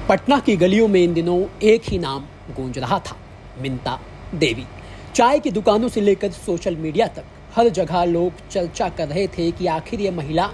पटना की गलियों में इन दिनों एक ही नाम गूंज रहा था, मिंता देवी। चाय की दुकानों से लेकर सोशल मीडिया तक हर जगह लोग चर्चा कर रहे थे कि आखिर ये महिला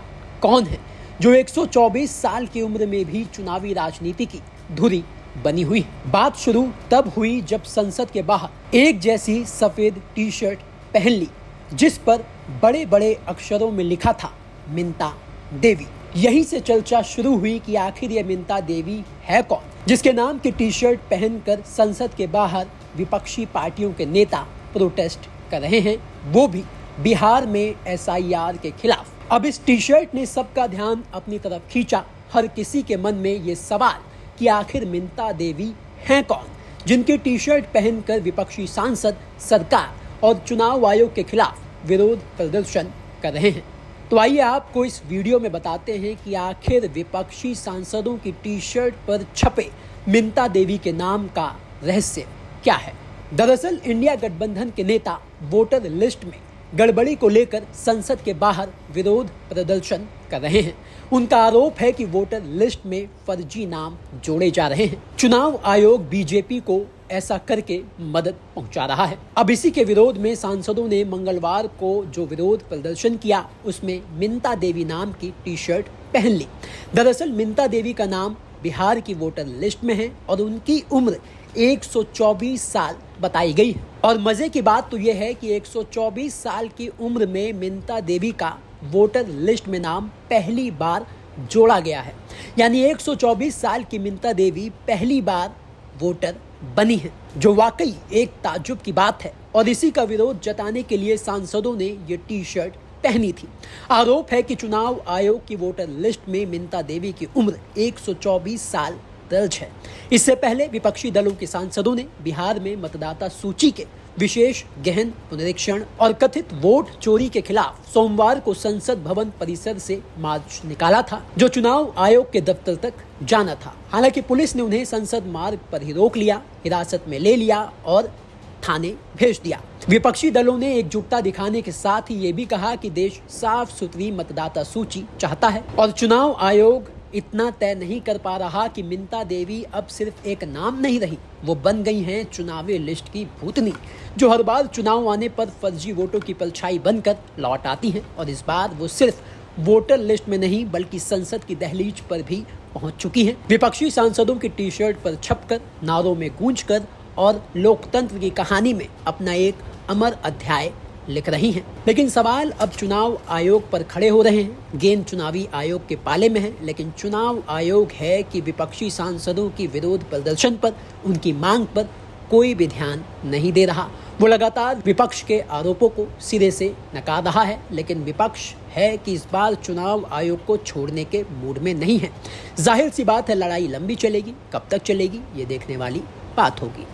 कौन है जो 124 साल की उम्र में भी चुनावी राजनीति की धुरी बनी हुई है। बात शुरू तब हुई जब संसद के बाहर एक जैसी सफेद टी शर्ट पहन ली जिस पर बड़े बड़े अक्षरों में लिखा था मिंता देवी। यहीं से चर्चा शुरू हुई कि आखिर ये मिंता देवी है कौन, जिसके नाम की टी शर्ट पहनकर संसद के बाहर विपक्षी पार्टियों के नेता प्रोटेस्ट कर रहे हैं, वो भी बिहार में SIR के खिलाफ। अब इस टी शर्ट ने सबका ध्यान अपनी तरफ खींचा। हर किसी के मन में ये सवाल कि आखिर मिंता देवी हैं कौन, जिनकी टी शर्ट पहनकर विपक्षी सांसद सरकार और चुनाव आयोग के खिलाफ विरोध प्रदर्शन कर रहे हैं। तो आइए आपको इस वीडियो में बताते हैं कि आखिर विपक्षी सांसदों की टी शर्ट पर छपे मिंता देवी के नाम का रहस्य क्या है। दरअसल इंडिया गठबंधन के नेता वोटर लिस्ट में गड़बड़ी को लेकर संसद के बाहर विरोध प्रदर्शन कर रहे हैं। उनका आरोप है कि वोटर लिस्ट में फर्जी नाम जोड़े जा रहे हैं। चुनाव आयोग बीजेपी को ऐसा करके मदद पहुंचा रहा है। अब इसी के विरोध में सांसदों ने मंगलवार को जो विरोध प्रदर्शन किया उसमें मिंता देवी नाम की टी शर्ट पहन ली। दरअसल मिंता देवी का नाम बिहार की वोटर लिस्ट में है और उनकी उम्र 124 साल बताई गई है। और मजे की बात तो यह है कि 124 साल की उम्र में मिंता देवी का वोटर लिस्ट में नाम पहली बार जोड़ा गया है। यानी 124 साल की मिंता देवी पहली बार वोटर बनी है, जो वाकई एक ताज्जुब की बात है। और इसी का विरोध जताने के लिए सांसदों ने ये टी शर्ट पहनी थी। आरोप है कि चुनाव आयोग की वोटर लिस्ट में मिंता देवी की उम्र 124 साल दर्ज है। इससे पहले विपक्षी दलों के सांसदों ने बिहार में मतदाता सूची के विशेष गहन पुनरीक्षण और कथित वोट चोरी के खिलाफ सोमवार को संसद भवन परिसर से मार्च निकाला था, जो चुनाव आयोग के दफ्तर तक जाना था। हालांकि पुलिस ने उन्हें संसद मार्ग पर ही रोक लिया, हिरासत में ले लिया और थाने भेज दिया। विपक्षी दलों ने एकजुटता दिखाने के साथ ही ये भी कहा कि देश साफ सुथरी मतदाता सूची चाहता है और चुनाव आयोग इतना तय नहीं कर पा रहा कि मिंता देवी अब सिर्फ एक नाम नहीं रही, वो बन गई हैं चुनावी लिस्ट की भूतनी, जो हर बार चुनाव आने पर फर्जी वोटों की परछाई बनकर लौट आती हैं। और इस बार वो सिर्फ वोटर लिस्ट में नहीं बल्कि संसद की दहलीज पर भी पहुंच चुकी हैं। विपक्षी सांसदों की टी शर्ट पर छपकर, नारों में गूंजकर और लोकतंत्र की कहानी में अपना एक अमर अध्याय लिख रही हैं। लेकिन सवाल अब चुनाव आयोग पर खड़े हो रहे हैं। गेंद चुनावी आयोग के पाले में है, लेकिन चुनाव आयोग है कि विपक्षी सांसदों की विरोध प्रदर्शन पर, उनकी मांग पर कोई भी ध्यान नहीं दे रहा। वो लगातार विपक्ष के आरोपों को सिरे से नकार रहा है, लेकिन विपक्ष है कि इस बार चुनाव आयोग को छोड़ने के मूड में नहीं है। जाहिर सी बात है, लड़ाई लंबी चलेगी। कब तक चलेगी ये देखने वाली बात होगी।